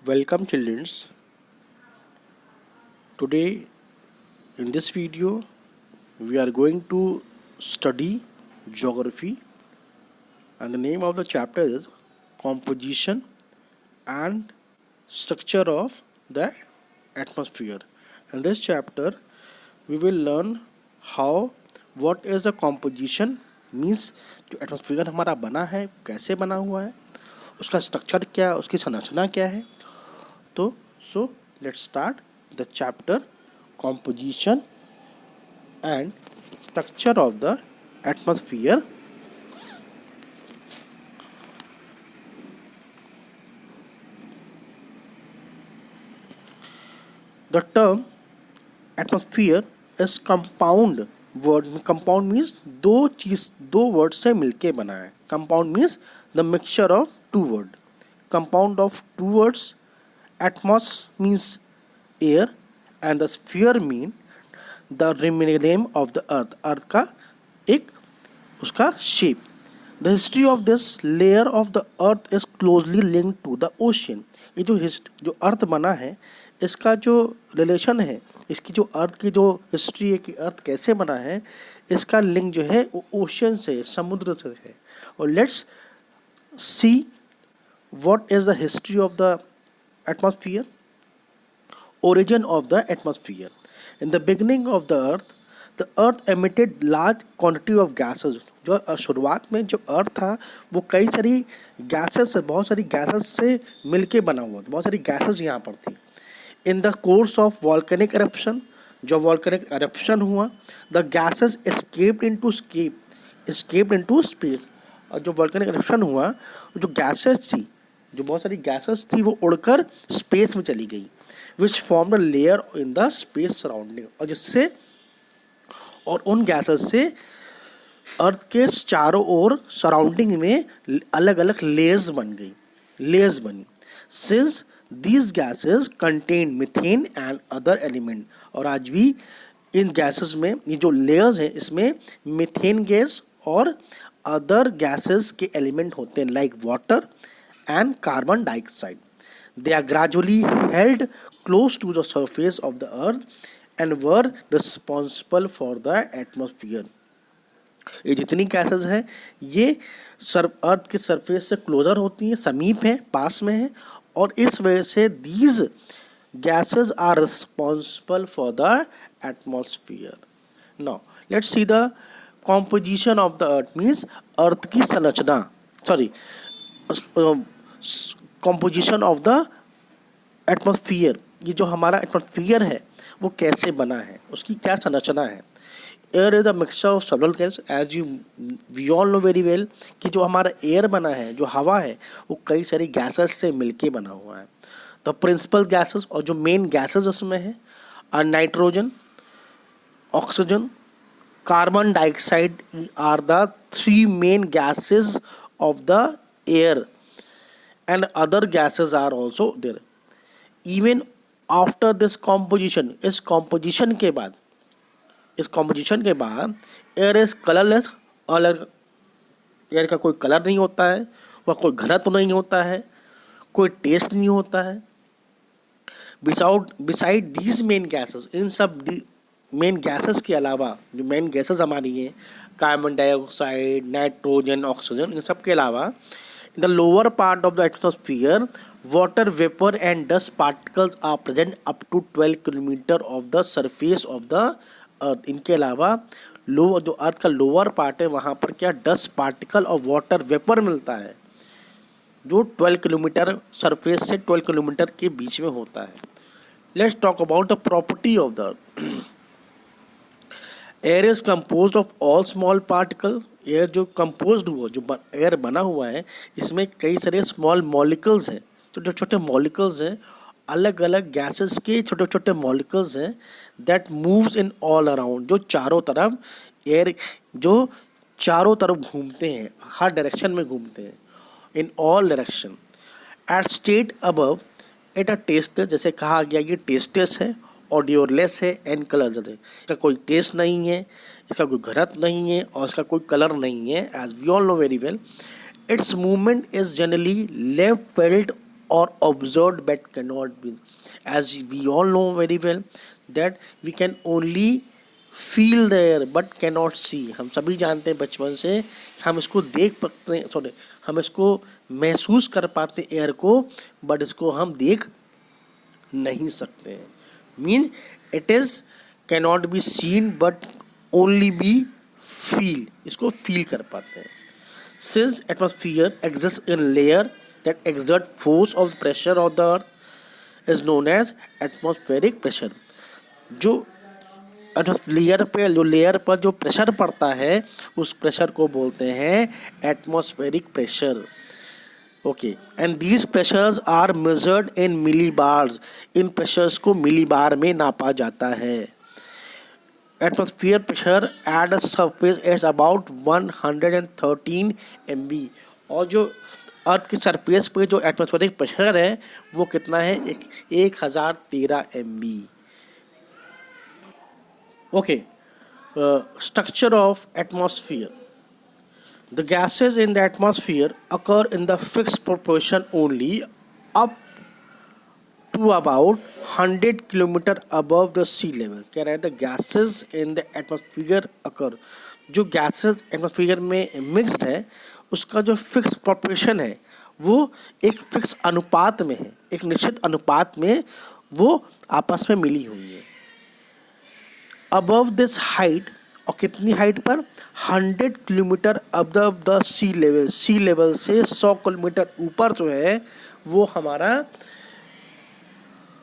Welcome children. Today in this video we are going to study geography, and the name of the chapter is composition and structure of the atmosphere. In this chapter we will learn how what is the composition means जो atmosphere हमारा बना है कैसे बना हुआ है, उसका structure क्या है, उसकी संरचना क्या है. तो let's start the chapter composition and structure of the atmosphere. The term atmosphere is compound word. Compound means दो वर्ड से मिलके बना है. Compound means the mixture of two word. Compound of two words. Atmos means air and the sphere mean the name of the earth. Earth का एक उसका shape. The history of this layer of the earth is closely linked to the ocean. ये जो अर्थ बना है इसका जो relation है, इसकी जो अर्थ की जो हिस्ट्री है कि अर्थ कैसे बना है, इसका लिंक जो है वो ओशन से, समुद्र से है. और let's see what is the history of the atmosphere. Origin of the atmosphere. In the beginning of the earth emitted large quantity of gases. जो शुरुआत में जो अर्थ था वो कई सारी गैसेस से, बहुत सारी गैसेस से मिलके बना हुआ था. बहुत सारी गैसेस यहाँ पर थी. In the course of volcanic eruption, जो वॉल्केनिक eruption हुआ, the gases escaped into space. और जो वॉल्केनिक eruption हुआ, जो गैसेस थी, जो बहुत सारी गैसेस थी, वो उड़कर स्पेस में चली गई. Which form the layer in the space surrounding. और जिससे और उन गैसेस से अर्थ के चारों ओर सराउंडिंग में अलग अलग लेयर्स बनी. Since these gases contain methane and other element. और आज भी इन गैसेस में ये जो लेयर्स हैं इसमें मीथेन गैस और अदर गैसेस के एलिमेंट होते हैं like water and carbon dioxide. They are gradually held close to the surface of the earth and were responsible for the atmosphere. ये जितनी गैसेस हैं ये अर्थ के सरफेस से क्लोजर होती हैं, समीप हैं, पास में हैं, और इस वजह से these gases are responsible for the atmosphere. Now let's see the composition of the earth. means अर्थ की संरचना, composition of the atmosphere. ये जो हमारा एटमॉस्फियर है वो कैसे बना है, उसकी क्या संरचना है. Air is the mixture of several gas. As you we all know very well कि जो हमारा एयर बना है, जो हवा है, वो कई सारी गैसेस से मिलके बना हुआ है. द प्रिंसिपल गैसेस, और जो मेन गैसेस उसमें है, are nitrogen, oxygen, carbon dioxide are the three main gases of the air. And other gases are also there. Even after this composition, इस composition के बाद air is colorless. एयर का कोई colour नहीं होता है, वह कोई घनत्व नहीं होता है, कोई टेस्ट नहीं होता है. Beside these main gases, इन सब मेन गैसेस के अलावा जो मेन गैसेस हमारी हैं, कार्बन डाइऑक्साइड, नाइट्रोजन, ऑक्सीजन, इन सब के अलावा in the lower part of the atmosphere, water vapor and dust particles are present up to 12 kilometre of the surface of the earth. इनके अलावा जो अर्थ का लोअर पार्ट है वहाँ पर क्या डस्ट पार्टिकल और वाटर वेपर मिलता है जो 12 किलोमीटर सरफेस से 12 किलोमीटर के बीच में होता है. Let's talk about the property of the earth. Air is composed of all small particle. Air जो कंपोज्ड हुआ, जो एयर बना हुआ है, इसमें कई सारे स्मॉल मॉलिक्यूल्स हैं, छोटे छोटे मॉलिक्यूल्स हैं, अलग अलग गैसेस के छोटे छोटे मॉलिक्यूल्स हैं, that moves in all around. जो चारों तरफ एयर जो चारों तरफ घूमते हैं, हर डायरेक्शन में घूमते हैं, in all direction. At state above at a test, जैसे कहा गया ये टेस्टेस है, ऑडियोलेस है, एंड कलर्स है. इसका कोई टेस्ट नहीं है, इसका कोई घनत्व नहीं है, और इसका कोई कलर नहीं है. As we all know very well, its movement is generally left felt or observed but cannot be. As we all know very well that we can only feel the air but cannot see. हम सभी जानते हैं बचपन से हम इसको देख सकते हैं, सॉरी, हम इसको महसूस कर पाते हैं एयर को, बट इसको हम देख नहीं सकते हैं. Means it is cannot be seen but only be feel, इसको फील कर पाते हैं. Since atmosphere exists in layer that exert force of pressure of the earth is known as atmospheric pressure. जो लेयर पर जो प्रेशर पड़ता है उस प्रेशर को बोलते हैं atmospheric pressure. Okay, and these pressures are measured in millibars. इन प्रेशर्स को मिलीबार में नापा जाता है. Atmosphere pressure at a surface is about 113 MB. और जो अर्थ की सरफेस पे जो एटमॉस्फेरिक प्रेशर है वो कितना है, 1013 MB. Okay, structure of atmosphere. The gases in the atmosphere occur in the fixed proportion only up to about 100 kilometre above the sea level. कह रहे हैं the gases in the atmosphere occur. जो gases atmosphere में mixed है उसका जो fix proportion है वो एक फिक्स अनुपात में है, एक निश्चित अनुपात में वो आपस में मिली हुई है. अबव दिस हाइट, और कितनी हाइट पर, 100 kilometre above the sea level. Sea level से 100 किलोमीटर ऊपर जो है वो हमारा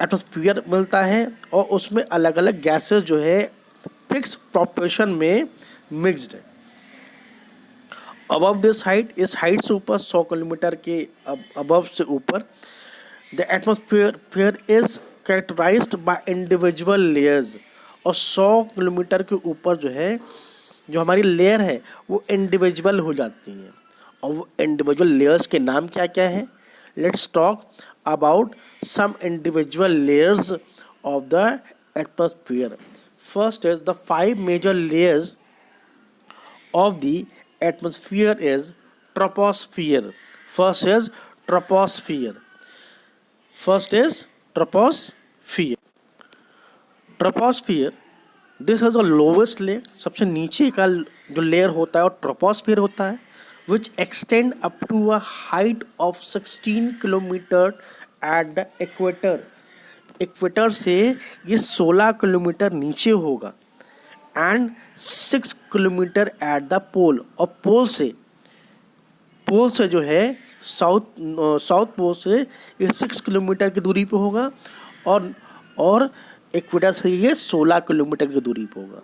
एटमॉस्फेयर मिलता है और उसमें अलग अलग गैसेस जो है फिक्स प्रोपोर्शन में मिक्स्ड है. अबव दिस हाइट, इस हाइट से ऊपर 100 किलोमीटर के अबव से ऊपर, the atmosphere is characterised by individual layers. और 100 किलोमीटर के ऊपर जो है जो हमारी लेयर है वो इंडिविजुअल हो जाती हैं. और वो इंडिविजुअल लेयर्स के नाम क्या क्या हैं? Let's talk about some individual layers of the atmosphere. First is the 5 major layers of the atmosphere is troposphere. First is troposphere. Troposphere, this is the lowest layer. सबसे नीचे का जो लेयर होता है वो ट्रोपोस्फियर होता है, which extend up to a height of 16 kilometer at the equator. Equator से ये 16 किलोमीटर नीचे होगा. एंड 6 किलोमीटर एट द पोल. और पोल से जो है साउथ पोल से ये 6 किलोमीटर की दूरी पे होगा और इक्वेटर से ये 16 किलोमीटर की दूरी पे होगा.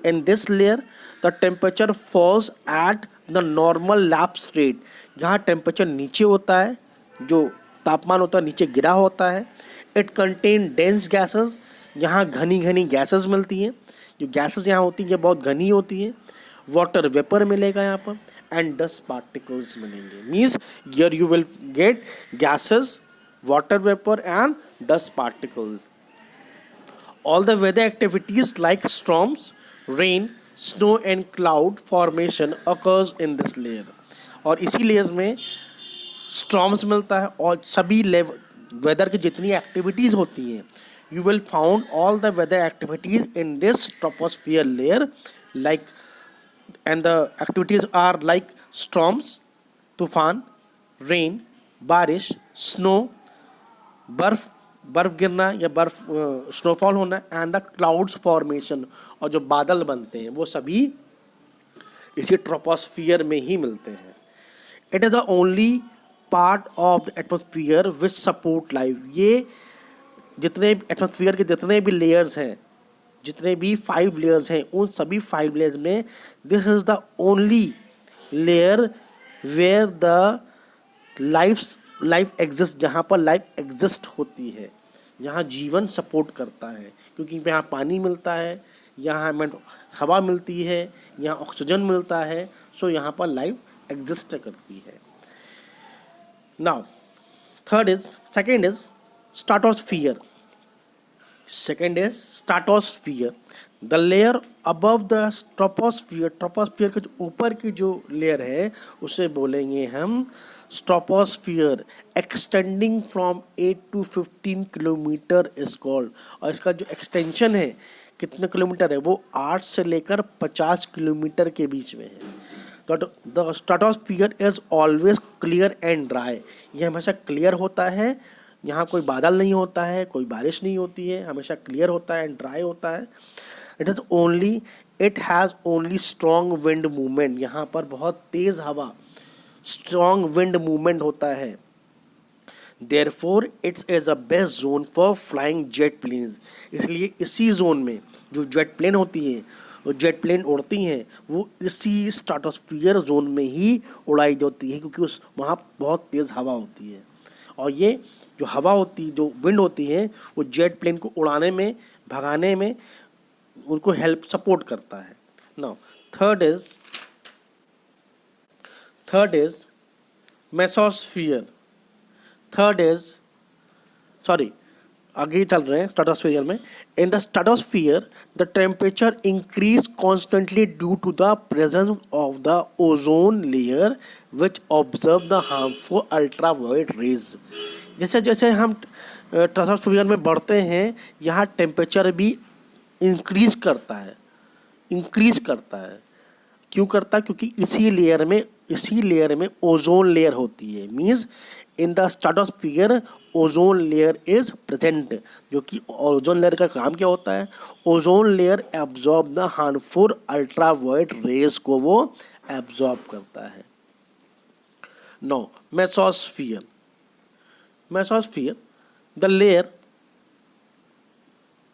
In this layer the temperature falls at the normal lapse rate. जहाँ टेम्परेचर नीचे होता है, जो तापमान होता है नीचे गिरा होता है. It contain dense gases. यहाँ घनी घनी गैसेस मिलती हैं. जो गैसेस यहाँ होती हैं ये बहुत घनी होती हैं. वाटर वेपर मिलेगा यहाँ पर एंड डस्ट पार्टिकल्स मिलेंगे. Means here you will get gases, water vapour and dust particles. All the weather activities like storms, rain, snow and cloud formation occurs in this layer. और इसी layer में storms मिलता है और सभी weather की जितनी एक्टिविटीज़ होती हैं, you will found all the weather activities in this troposphere layer, like, and the activities are like storms, तूफान, rain, बारिश, snow, बर्फ गिरना या स्नोफॉल होना, एंड द क्लाउड्स फॉर्मेशन, और जो बादल बनते हैं वो सभी इसी ट्रोपोस्फियर में ही मिलते हैं. It is the only part of the atmosphere which support life. ये जितने एटमॉस्फियर के जितने भी लेयर्स हैं, जितने भी 5 लेयर्स हैं, उन सभी 5 लेयर्स में this is the only layer where the life exist, जहाँ पर लाइफ एग्जिस्ट होती है, जहाँ जीवन सपोर्ट करता है. क्योंकि यहाँ पानी मिलता है, यहाँ हमें हवा मिलती है, यहाँ ऑक्सीजन मिलता है, सो यहाँ पर लाइफ एग्जिस्ट करती है. Now second is stratosphere. The layer above the troposphere, troposphere के जो ऊपर की जो लेयर है उसे बोलेंगे हम troposphere, extending from 8 to 15 kilometre is called. और इसका जो एक्सटेंशन है कितने किलोमीटर है, वो 8 से लेकर 50 किलोमीटर के बीच में है। तो the stratosphere is always clear and dry, ये हमेशा क्लियर होता है, यहाँ कोई बादल नहीं होता है, कोई बारिश नहीं होती है, हमेशा क्लियर होता है एंड ड्राई होता है। It has only strong wind movement, यहाँ पर बहुत तेज़ हवा, स्ट्रॉन्ग विंड मूवमेंट होता है। Therefore its is a best zone for flying jet planes, इसलिए इसी जोन में जो जेट प्लेन होती हैं, वो जेट प्लेन उड़ती हैं, वो इसी स्ट्रेटोस्फियर जोन में ही उड़ाई जाती है, क्योंकि उस वहाँ बहुत तेज़ हवा होती है। और ये जो हवा होती, जो विंड होती है, वो जेट प्लेन को उड़ाने में, भगाने में उनको हेल्प सपोर्ट करता है। Now third is mesosphere. आगे चल रहे हैं स्ट्रेटोस्फियर में। In the stratosphere the temperature increase constantly due to the presence of the ozone layer which observe the harmful ultraviolet rays. जैसे जैसे हम स्ट्रेटोस्फियर में बढ़ते हैं, यहाँ टेम्परेचर भी इंक्रीज करता है। क्यों करता है? क्योंकि इसी लेयर में ओजोन लेयर होती है। Means in the stratosphere ozone layer is present, जो कि ओजोन लेयर का काम क्या होता है? Ozone layer absorb the harmful ultraviolet rays को वो एब्जॉर्ब करता है। No mesosphere,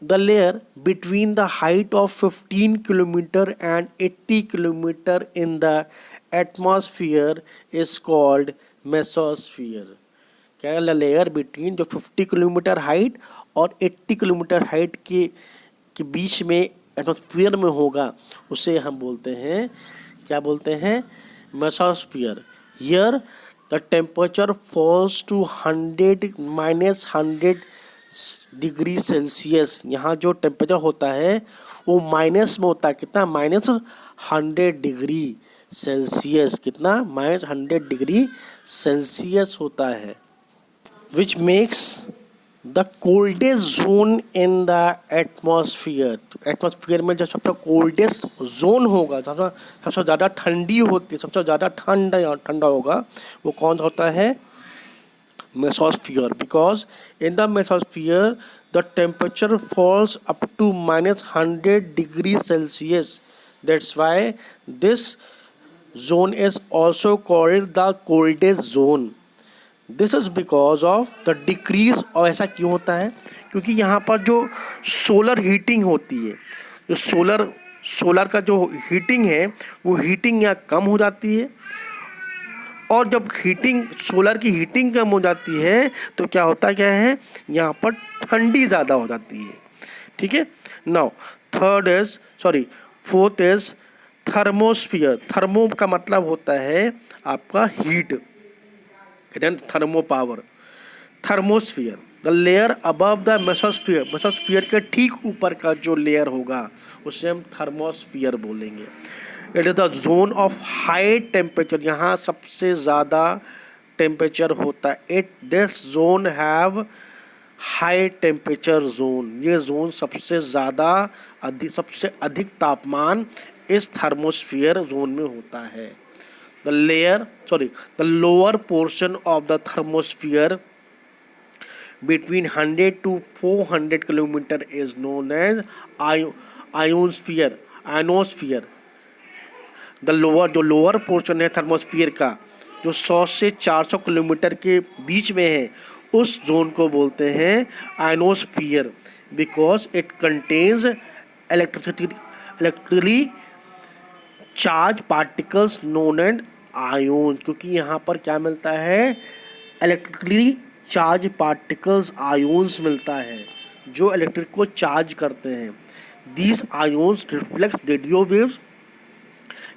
the layer between the height of 15 kilometer and 80 kilometer in the atmosphere is called mesosphere। क्या है? लेयर बिटवीन जो 50 किलोमीटर हाइट और 80 किलोमीटर हाइट के बीच में एटमॉस्फेयर में होगा, उसे हम बोलते हैं, क्या बोलते हैं? Mesosphere. Here the temperature falls to 100 degree Celsius. यहाँ जो टेम्परेचर होता है वो माइनस में होता है। कितना? -100 डिग्री सेल्सियस। कितना? -100 डिग्री सेल्सियस होता है। Which makes the coldest zone in the atmosphere. Atmosphere में जो सबसे कोल्डेस्ट जोन होगा, सबसे ज़्यादा ठंडी होती है, सबसे ज़्यादा ठंडा होगा, वो कौन होता है? Mesosphere, because in the mesosphere the temperature falls up to -100 degrees Celsius. That's why this zone is also called the coldest zone. This is because of the decrease। और ऐसा क्यों होता है? क्योंकि यहाँ पर जो सोलर हीटिंग होती है, जो सोलर का जो हीटिंग है, वो हीटिंग यहाँ कम हो जाती है। और जब सोलर की हीटिंग कम हो जाती है तो क्या होता क्या है? यहाँ पर ठंडी ज़्यादा हो जाती है। ठीक है। Now fourth is thermosphere. Thermo का मतलब होता है आपका heat, thermo power. Thermosphere the layer above the mesosphere, mesosphere के ठीक ऊपर का जो लेयर होगा उसे हम थर्मोस्फियर बोलेंगे। It is the zone of high temperature, यहाँ सबसे ज़्यादा टेम्परेचर होता है। This zone have high temperature zone, ये जोन सबसे अधिक तापमान इस थर्मोस्फियर जोन में होता है। The lower portion of the thermosphere between 100 to 400 kilometer is known as ionosphere। जो लोअर पोर्शन है थर्मोस्फियर का, जो 100 से 400 किलोमीटर के बीच में है, उस जोन को बोलते हैं ionosphere, because it contains electrically charge particles known and ion. क्योंकि यहाँ पर क्या मिलता है? इलेक्ट्रिकली चार्ज पार्टिकल्स, आयोन्स मिलता है, जो इलेक्ट्रिक को चार्ज करते हैं। These ions reflect radio waves,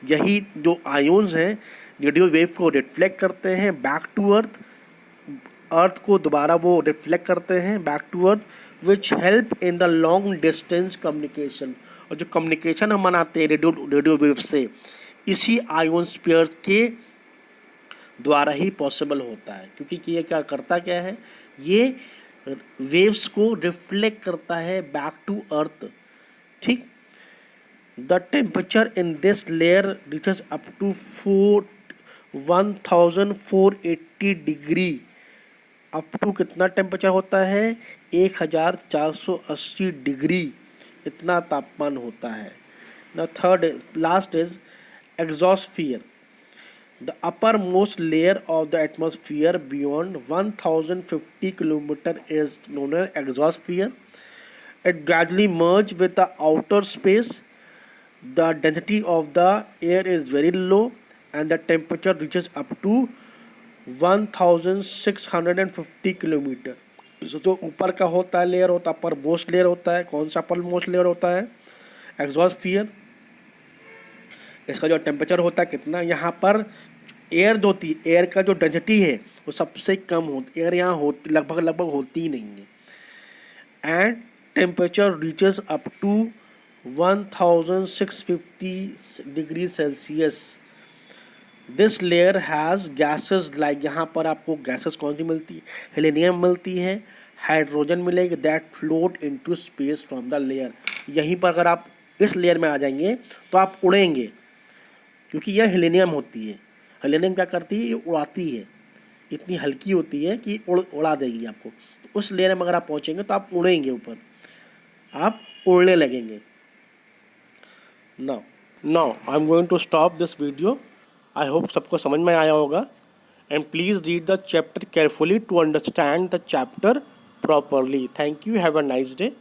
यही जो आयोन्स हैं रेडियो वेव को रिफ्लेक्ट करते हैं बैक टू अर्थ को दोबारा वो रिफ्लेक्ट करते हैं back to earth, which help in the long distance communication. और जो कम्युनिकेशन हम बनाते हैं रेडियो वेव से, इसी आयोनोस्फीयर के द्वारा ही पॉसिबल होता है, क्योंकि ये क्या करता क्या है, ये वेव्स को रिफ्लेक्ट करता है बैक टू अर्थ, ठीक। The temperature in this layer reaches up to 1480 degree. Up to कितना टेम्परेचर होता है, 1480 डिग्री, इतना तापमान होता है। The third last is exosphere. The uppermost layer of the atmosphere beyond 1050 km is known as exosphere. It gradually merges with the outer space. The density of the air is very low and the temperature reaches up to 1650 km. जो ऊपर का होता है layer होता है, upper most layer होता है। कौन सा अपर मोस्ट लेयर होता है, एक्सोस्फियर। इसका जो टेम्परेचर होता है कितना, यहाँ पर एयर जो होती है, एयर का जो डेंसिटी है वो सबसे कम होती, एयर यहाँ होती लगभग होती ही नहीं है। And temperature reaches up to 1650 degree Celsius. This layer has gases like, यहाँ पर आपको गैसेस कौन सी मिलती है, हेलिनियम मिलती है, हाइड्रोजन मिलेगी, that float into space from the layer. यहीं पर अगर आप इस लेयर में आ जाएंगे तो आप उड़ेंगे, क्योंकि यह हेलिनियम होती है। हेलिनियम क्या करती है, ये उड़ाती है, इतनी हल्की होती है कि उड़ा देगी आपको। तो उस लेयर में अगर आप पहुंचेंगे तो आप उड़ेंगे, ऊपर आप उड़ने लगेंगे। Now I am going to stop this video. I hope सबको समझ में आया होगा। And please read the chapter carefully to understand the chapter properly. Thank you, have a nice day.